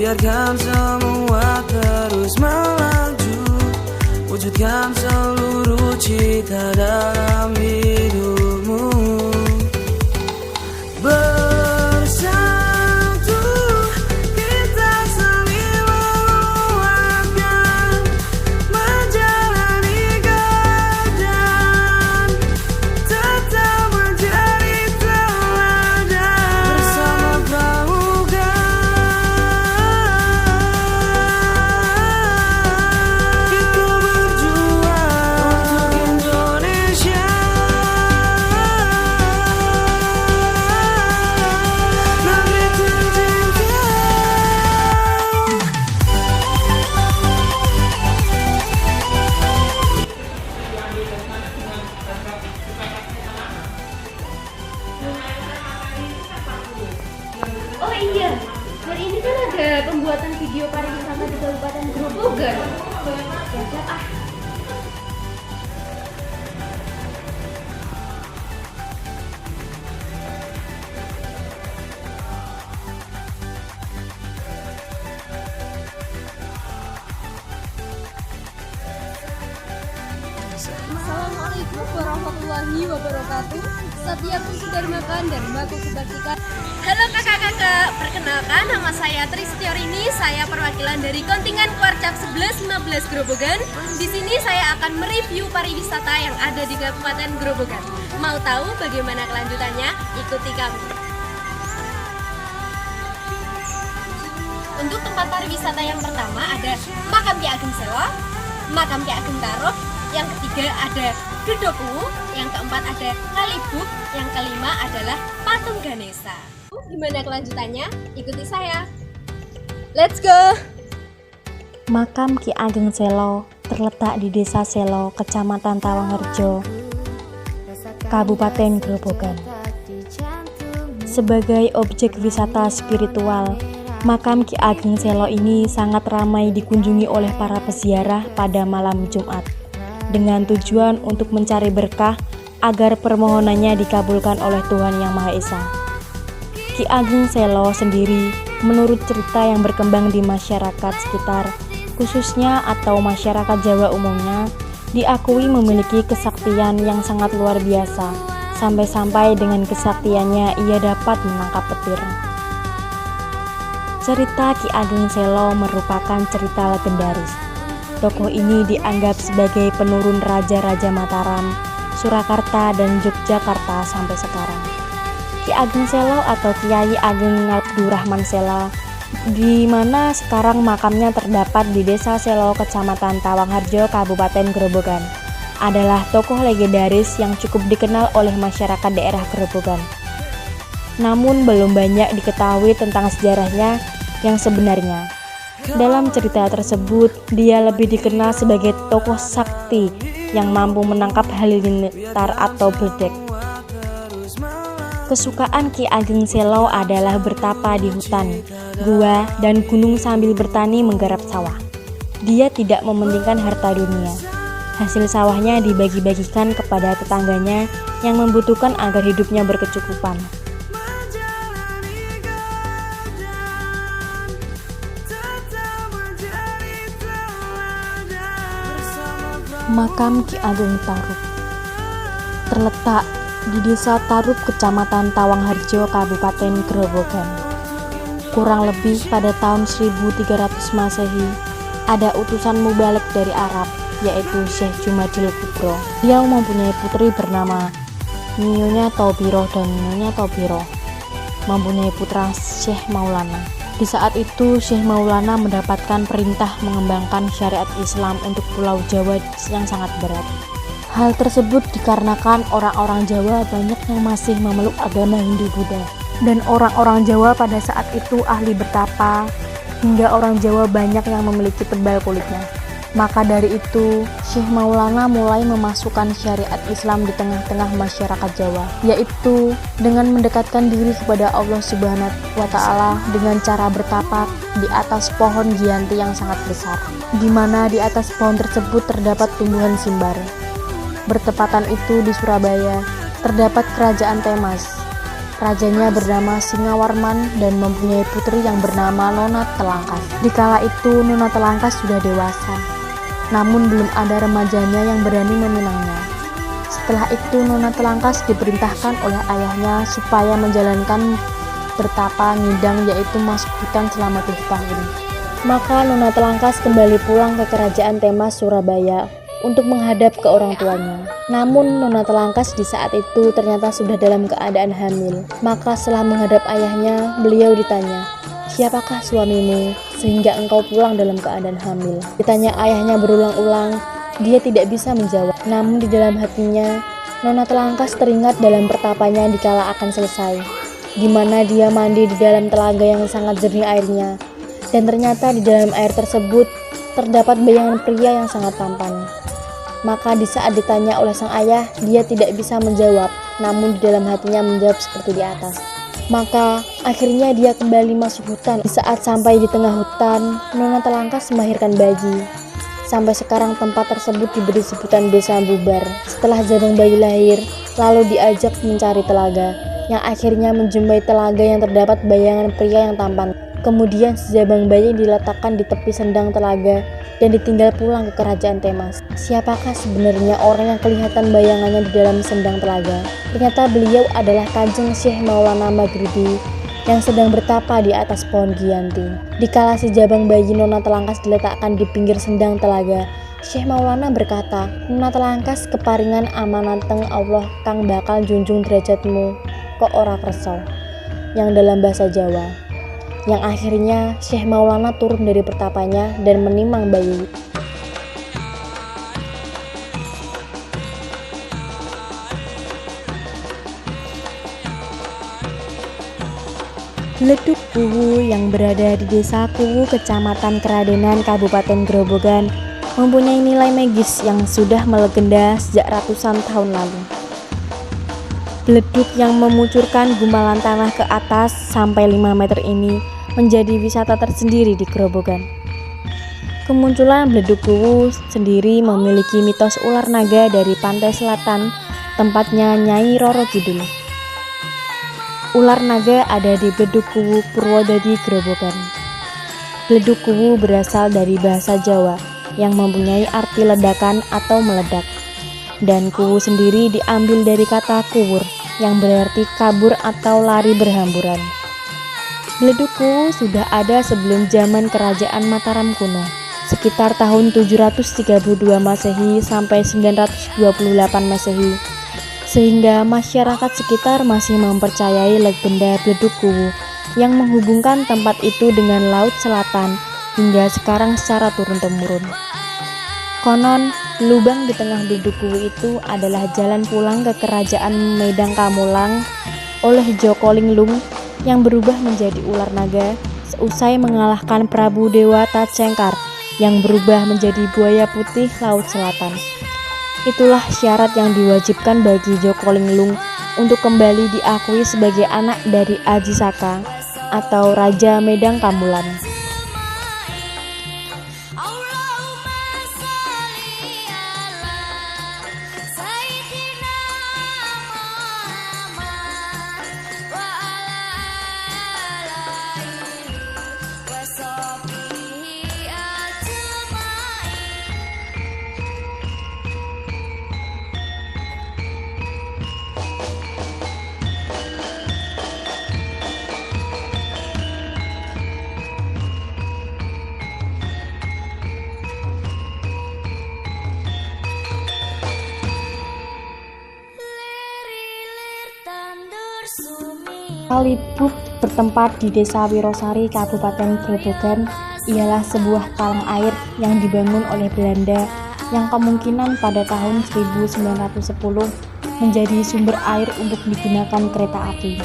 Biarkan semua terus melaju, wujudkan seluruh cita dalam hidupmu. Bersatu kita saling menguatkan, menjalani keadaan, tetap menjadi teladan. Bersama Pramuka kita berjuang untuk Indonesia. Negeri tercinta. Oh iya, hari ini kan ada pembuatan video pariwisata di Kabupaten Grobogan. Siap ah. Assalamualaikum warahmatullahi wabarakatuh. Satya Kusudharmakan dan Mbak Kubaktikan. Halo kakak-kakak, perkenalkan nama saya Tristiorini. Saya perwakilan dari kontingen Kuarcap 11-15 Grobogan. Di sini saya akan mereview pariwisata yang ada di Kabupaten Grobogan. Mau tahu bagaimana kelanjutannya? Ikuti kami. Untuk tempat pariwisata yang pertama ada Makam Ki Ageng Selo, Makam Ki Ageng Tarub, yang ketiga ada Gedoku, yang keempat ada Kalibuk, yang kelima adalah Patung Ganesha. Gimana kelanjutannya? Ikuti saya. Let's go! Makam Ki Ageng Selo terletak di Desa Selo, Kecamatan Tawangharjo, Kabupaten Grobogan. Sebagai objek wisata spiritual, Makam Ki Ageng Selo ini sangat ramai dikunjungi oleh para peziarah pada malam Jumat, dengan tujuan untuk mencari berkah agar permohonannya dikabulkan oleh Tuhan Yang Maha Esa. Ki Ageng Selo sendiri menurut cerita yang berkembang di masyarakat sekitar, khususnya atau masyarakat Jawa umumnya, diakui memiliki kesaktian yang sangat luar biasa, sampai-sampai dengan kesaktiannya ia dapat menangkap petir. Cerita Ki Ageng Selo merupakan cerita legendaris. Tokoh ini dianggap sebagai penurun Raja-Raja Mataram, Surakarta, dan Yogyakarta sampai sekarang. Ki Ageng Selo atau Kiai Ageng Abdurrahman Selo, di mana sekarang makamnya terdapat di Desa Selo, Kecamatan Tawangharjo, Kabupaten Grobogan, adalah tokoh legendaris yang cukup dikenal oleh masyarakat daerah Grobogan. Namun belum banyak diketahui tentang sejarahnya yang sebenarnya. Dalam cerita tersebut, dia lebih dikenal sebagai tokoh sakti yang mampu menangkap halilintar atau bledek. Kesukaan Ki Ageng Selo adalah bertapa di hutan, gua, dan gunung sambil bertani menggarap sawah. Dia tidak mementingkan harta dunia. Hasil sawahnya dibagi-bagikan kepada tetangganya yang membutuhkan agar hidupnya berkecukupan. Makam Ki Ageng Tarub terletak di Desa Tarub, Kecamatan Tawangharjo, Kabupaten Grobogan. Kurang lebih pada tahun 1300 Masehi, ada utusan mubalik dari Arab, yaitu Syekh Jumadil Kubro. Dia mempunyai putri bernama Nyonya Tobiro dan Nyonya Tobiro, mempunyai putra Syekh Maulana. Di saat itu, Syekh Maulana mendapatkan perintah mengembangkan syariat Islam untuk Pulau Jawa yang sangat berat. Hal tersebut dikarenakan orang-orang Jawa banyak yang masih memeluk agama Hindu-Buddha, dan orang-orang Jawa pada saat itu ahli bertapa, hingga orang Jawa banyak yang memiliki tebal kulitnya. Maka dari itu, Syekh Maulana mulai memasukkan syariat Islam di tengah-tengah masyarakat Jawa, yaitu dengan mendekatkan diri kepada Allah Subhanahu wa Ta'ala dengan cara bertapa di atas pohon giyanti yang sangat besar, di mana di atas pohon tersebut terdapat tumbuhan simbar. Bertepatan itu di Surabaya terdapat kerajaan Temas, Rajanya bernama Singawarman dan mempunyai putri yang bernama Nona Telangkas. Di kala itu Nona Telangkas sudah dewasa, namun belum ada remajanya yang berani meminangnya. Setelah itu Nona Telangkas diperintahkan oleh ayahnya supaya menjalankan bertapa ngidang, yaitu masuk hutan selama 7 tahun. Maka Nona Telangkas kembali pulang ke kerajaan Temas Surabaya untuk menghadap ke orang tuanya. Namun Nona Telangkas di saat itu ternyata sudah dalam keadaan hamil. Maka setelah menghadap ayahnya, beliau ditanya, "Siapakah suamimu sehingga engkau pulang dalam keadaan hamil?" Ditanya ayahnya berulang-ulang, dia tidak bisa menjawab. Namun di dalam hatinya, Nona Telangkas teringat dalam pertapanya dikala akan selesai, di mana dia mandi di dalam telaga yang sangat jernih airnya, dan ternyata di dalam air tersebut terdapat bayangan pria yang sangat tampan. Maka di saat ditanya oleh sang ayah, dia tidak bisa menjawab, namun di dalam hatinya menjawab seperti di atas. Maka akhirnya dia kembali masuk hutan. Di saat sampai di tengah hutan, Nona Telangkas melahirkan bayi. Sampai sekarang tempat tersebut diberi sebutan Desa Bubar. Setelah jabang bayi lahir, lalu diajak mencari telaga, yang akhirnya menjumpai telaga yang terdapat bayangan pria yang tampan. Kemudian sejabang bayi diletakkan di tepi sendang telaga dan ditinggal pulang ke kerajaan Temas. Siapakah sebenarnya orang yang kelihatan bayangannya di dalam sendang telaga? Ternyata beliau adalah Kanjeng Syekh Maulana Maghribi yang sedang bertapa di atas pohon Giyanti. Dikala sejabang bayi Nona Telangkas diletakkan di pinggir sendang telaga, Syekh Maulana berkata, "Nona Telangkas keparingan amanateng Allah kang bakal junjung derajatmu kok ora kersa," yang dalam bahasa Jawa. Yang akhirnya Syekh Maulana turun dari pertapanya dan menimang bayi. Bledug Kuwu yang berada di Desa Kuwu, Kecamatan Keradenan, Kabupaten Grobogan, mempunyai nilai magis yang sudah melegenda sejak ratusan tahun lalu. Bledug yang memucurkan gumpalan tanah ke atas sampai 5 meter ini menjadi wisata tersendiri di Grobogan. Kemunculan Bledug Kuwu sendiri memiliki mitos ular naga dari pantai selatan, tempatnya Nyai Roro Kidul. Ular naga ada di Bledug Kuwu, Purwodadi, Grobogan. Bledug Kuwu berasal dari bahasa Jawa yang mempunyai arti ledakan atau meledak. Dan kuwu sendiri diambil dari kata kuwur yang berarti kabur atau lari berhamburan. Bledug Kuwu sudah ada sebelum zaman Kerajaan Mataram kuno, sekitar tahun 732 Masehi sampai 928 Masehi, sehingga masyarakat sekitar masih mempercayai legenda Bledug Kuwu yang menghubungkan tempat itu dengan Laut Selatan hingga sekarang secara turun-temurun. Konon, lubang di tengah Bledug Kuwu itu adalah jalan pulang ke Kerajaan Medang Kamulang oleh Joko Linglung yang berubah menjadi ular naga seusai mengalahkan Prabu Dewata Cengkar yang berubah menjadi buaya putih Laut Selatan. Itulah syarat yang diwajibkan bagi Joko Linglung untuk kembali diakui sebagai anak dari Aji Saka atau Raja Medang Kamulan. Kalibuk bertempat di Desa Wirosari, Kabupaten Grobogan, ialah sebuah talang air yang dibangun oleh Belanda yang kemungkinan pada tahun 1910 menjadi sumber air untuk digunakan kereta api.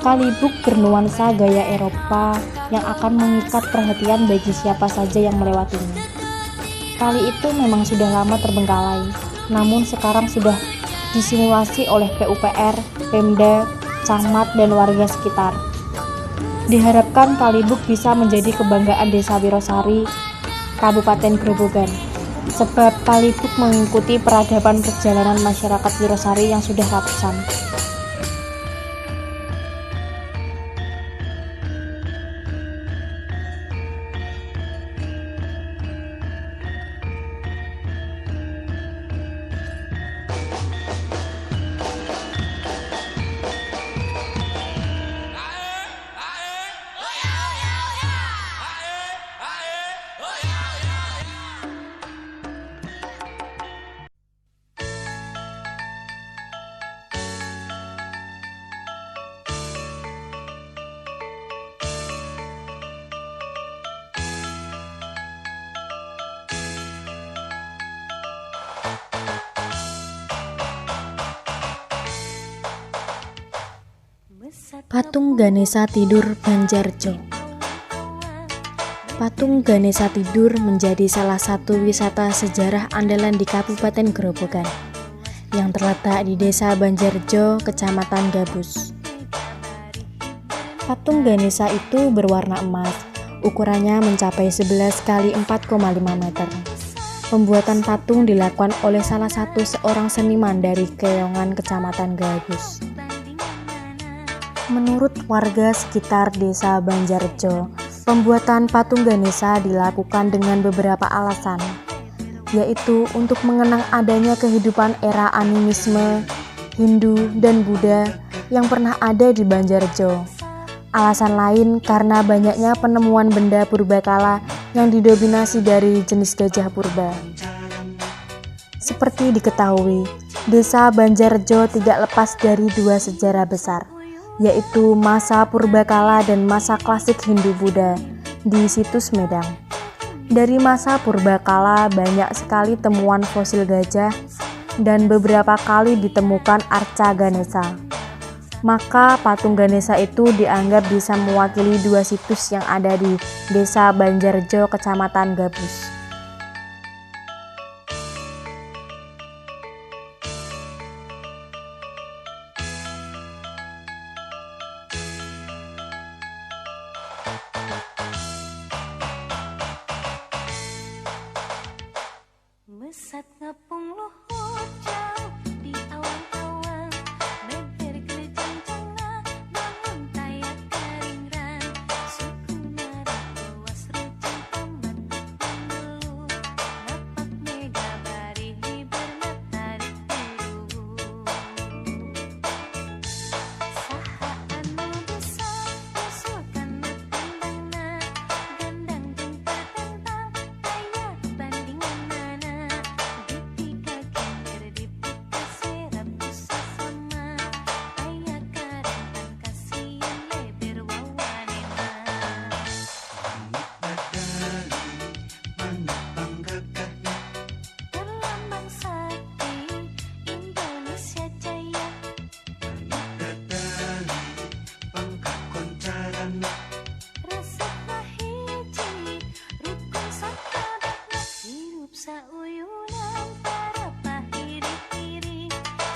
Kalibuk bernuansa gaya Eropa yang akan mengikat perhatian bagi siapa saja yang melewatinya. Kali itu memang sudah lama terbengkalai, namun sekarang sudah disimulasi oleh PUPR, Pemda, camat, dan warga sekitar. Diharapkan Kalibuk bisa menjadi kebanggaan Desa Wirosari, Kabupaten Grobogan, sebab Kalibuk mengikuti peradaban perjalanan masyarakat Wirosari yang sudah ratusan. Patung Ganesha Tidur Banjarjo. Patung Ganesha Tidur menjadi salah satu wisata sejarah andalan di Kabupaten Grobogan yang terletak di Desa Banjarjo, Kecamatan Gabus. Patung Ganesha itu berwarna emas, ukurannya mencapai 11 x 4,5 meter. Pembuatan patung dilakukan oleh salah satu seorang seniman dari Keongan, Kecamatan Gabus. Menurut warga sekitar Desa Banjarjo, pembuatan patung Ganesha dilakukan dengan beberapa alasan, yaitu untuk mengenang adanya kehidupan era animisme, Hindu, dan Buddha yang pernah ada di Banjarjo. Alasan lain karena banyaknya penemuan benda purbakala yang didominasi dari jenis gajah purba. Seperti diketahui, Desa Banjarjo tidak lepas dari dua sejarah besar, yaitu masa purbakala dan masa klasik Hindu-Buddha di situs Medang. Dari masa purbakala banyak sekali temuan fosil gajah dan beberapa kali ditemukan arca Ganesha. Maka patung Ganesha itu dianggap bisa mewakili dua situs yang ada di Desa Banjarjo, Kecamatan Gabus. Mesat ngepung luhur jauh di awan-awan, beber kerjancana namun tayak karingran, suku nara luas rujuk tomat penelu, napak mega bari hiberna tarik biru. Saha anu bisa usulkan tandangna, gandang jeung patentang aya bandinganana. Sauyunan para pahiri-hiri,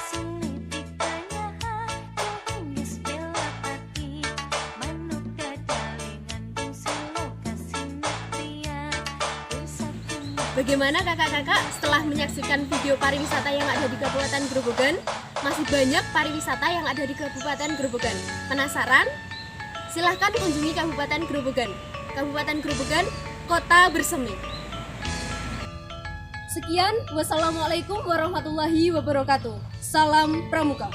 selitik tanyaha hinggis belapati, manuk dadalingan bungsi lokasi pria. Bagaimana kakak-kakak setelah menyaksikan video pariwisata yang ada di Kabupaten Grobogan? Masih banyak pariwisata yang ada di Kabupaten Grobogan. Penasaran? Silahkan kunjungi Kabupaten Grobogan. Kabupaten Grobogan, kota bersemi. Sekian, wassalamualaikum warahmatullahi wabarakatuh. Salam Pramuka.